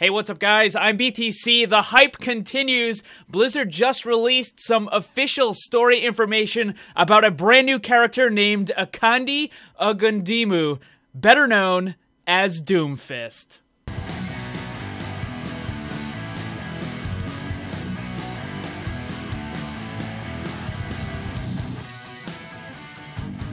Hey, what's up guys? I'm BTC. The hype continues. Blizzard just released some official story information about a brand new character named Akandi Ogundimu, better known as Doomfist.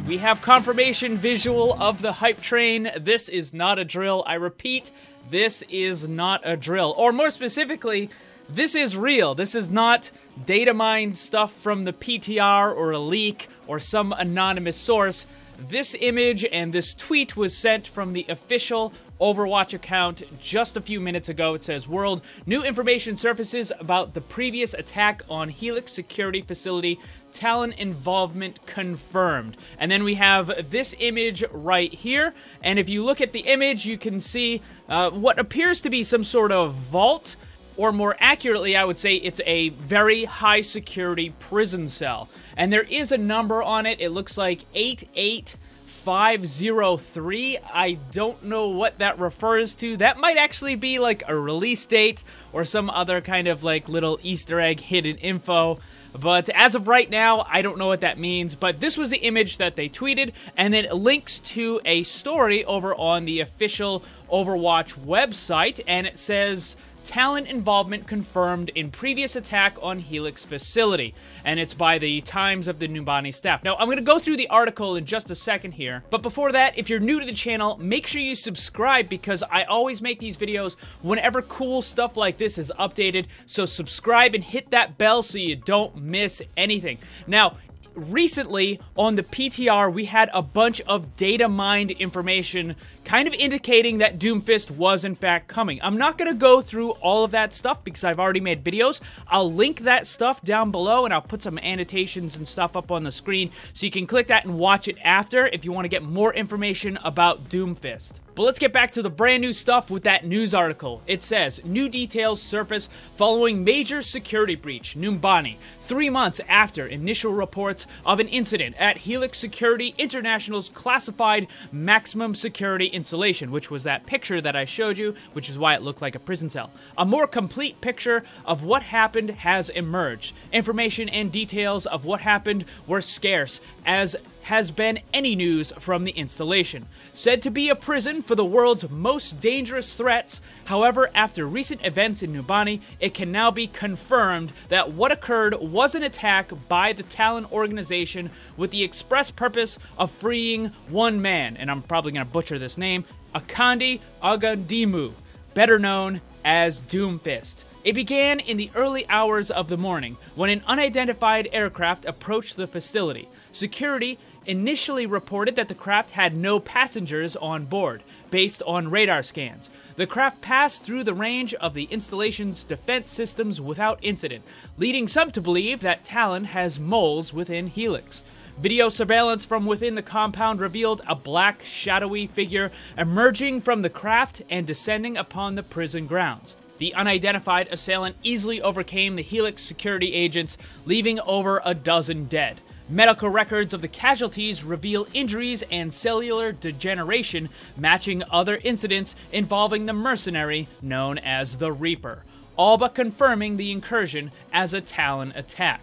We have confirmation visual of the hype train. This is not a drill. I repeat, this is not a drill. Or more specifically, this is real. This is not data mined stuff from the PTR or a leak or some anonymous source. This image and this tweet was sent from the official Overwatch account just a few minutes ago. It says, "World, new information surfaces about the previous attack on Helix security facility. Talon involvement confirmed." And then we have this image right here. And if you look at the image, you can see what appears to be some sort of vault. Or more accurately, I would say it's a very high security prison cell. And there is a number on it. It looks like 88503. I don't know what that refers to. That might actually be like a release date or some other kind of like little Easter egg hidden info. But as of right now, I don't know what that means. But this was the image that they tweeted, and then it links to a story over on the official Overwatch website, and it says, "Talon involvement confirmed in previous attack on Helix facility." And it's by the Times of the Numbani staff. Now, I'm going to go through the article in just a second here. But before that, if you're new to the channel, make sure you subscribe because I always make these videos whenever cool stuff like this is updated. So subscribe and hit that bell so you don't miss anything. Now, recently on the PTR, we had a bunch of data mined information kind of indicating that Doomfist was in fact coming. I'm not going to go through all of that stuff because I've already made videos. I'll link that stuff down below and I'll put some annotations and stuff up on the screen so you can click that and watch it after if you want to get more information about Doomfist. But let's get back to the brand new stuff with that news article. It says, new details surface following major security breach, Numbani, 3 months after initial reports of an incident at Helix Security International's classified maximum security installation, which was that picture that I showed you, which is why it looked like a prison cell. A more complete picture of what happened has emerged. Information and details of what happened were scarce, as has been any news from the installation. Said to be a prison for the world's most dangerous threats, however, after recent events in Numbani, it can now be confirmed that what occurred was an attack by the Talon organization with the express purpose of freeing one man, and I'm probably going to butcher this name, Akandi Ogundimu, better known as Doomfist. It began in the early hours of the morning when an unidentified aircraft approached the facility. Security initially reported that the craft had no passengers on board, based on radar scans. The craft passed through the range of the installation's defense systems without incident, leading some to believe that Talon has moles within Helix. Video surveillance from within the compound revealed a black, shadowy figure emerging from the craft and descending upon the prison grounds. The unidentified assailant easily overcame the Helix security agents, leaving over a dozen dead. Medical records of the casualties reveal injuries and cellular degeneration matching other incidents involving the mercenary known as the Reaper, all but confirming the incursion as a Talon attack.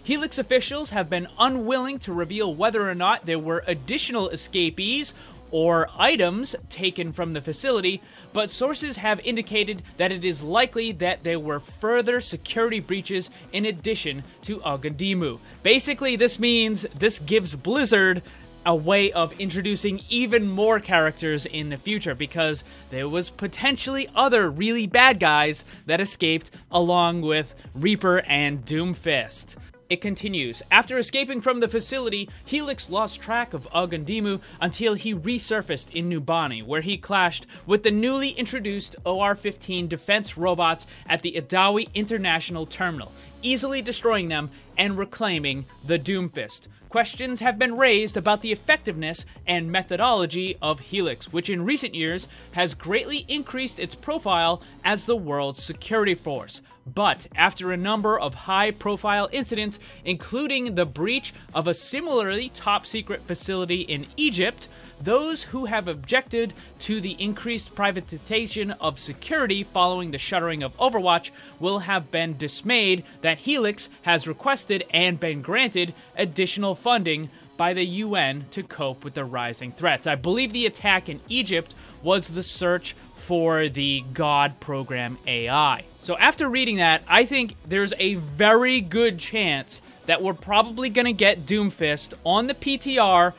Helix officials have been unwilling to reveal whether or not there were additional escapees or items taken from the facility, but sources have indicated that it is likely that there were further security breaches in addition to Ogundimu. Basically, this means this gives Blizzard a way of introducing even more characters in the future because there was potentially other really bad guys that escaped along with Reaper and Doomfist. It continues, after escaping from the facility, Helix lost track of Ogundimu until he resurfaced in Numbani, where he clashed with the newly introduced OR-15 defense robots at the Adawi International Terminal, easily destroying them and reclaiming the Doomfist. Questions have been raised about the effectiveness and methodology of Helix, which in recent years has greatly increased its profile as the world's security force. But after a number of high-profile incidents, including the breach of a similarly top-secret facility in Egypt, those who have objected to the increased privatization of security following the shuttering of Overwatch will have been dismayed that Helix has requested and been granted additional funding by the UN to cope with the rising threats. I believe the attack in Egypt was the search for the God program AI. So after reading that, I think there's a very good chance that we're probably going to get Doomfist on the PTR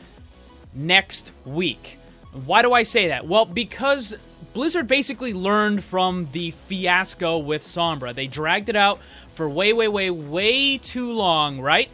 next week. Why do I say that? Well, because Blizzard basically learned from the fiasco with Sombra. They dragged it out for way too long, right?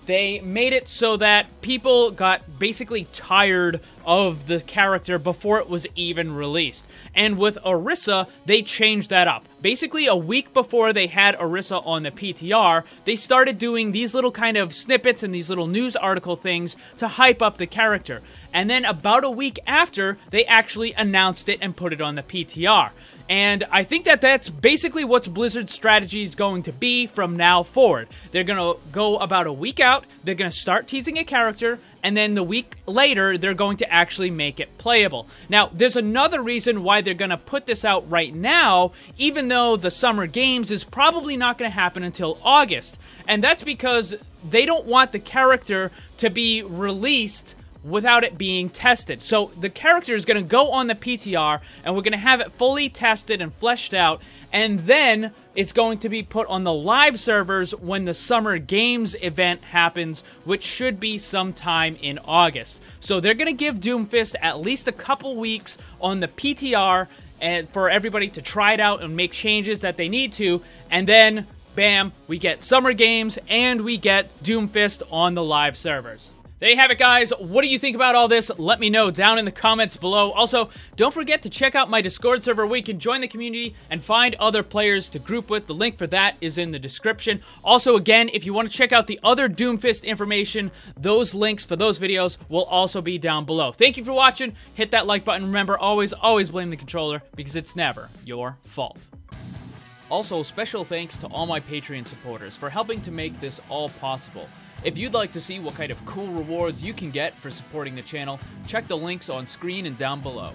They made it so that people got basically tired of the character before it was even released. And with Orisa, they changed that up. Basically, a week before they had Orisa on the PTR, they started doing these little kind of snippets and these little news article things to hype up the character. And then about a week after, they actually announced it and put it on the PTR. And I think that that's basically what Blizzard's strategy is going to be from now forward. They're going to go about a week out, they're going to start teasing a character, and then the week later, they're going to actually make it playable. Now, there's another reason why they're going to put this out right now, even though the Summer Games is probably not going to happen until August. And that's because they don't want the character to be released without it being tested. So the character is going to go on the PTR, and we're going to have it fully tested and fleshed out, and then it's going to be put on the live servers when the Summer Games event happens, which should be sometime in August. So they're going to give Doomfist at least a couple weeks on the PTR and for everybody to try it out and make changes that they need to, and then, bam, we get Summer Games and we get Doomfist on the live servers. There you have it, guys. What do you think about all this? Let me know down in the comments below. Also, don't forget to check out my Discord server where you can join the community and find other players to group with. The link for that is in the description. Also, again, if you want to check out the other Doomfist information, those links for those videos will also be down below. Thank you for watching. Hit that like button. Remember, always blame the controller because it's never your fault. Also, special thanks to all my Patreon supporters for helping to make this all possible. If you'd like to see what kind of cool rewards you can get for supporting the channel, check the links on screen and down below.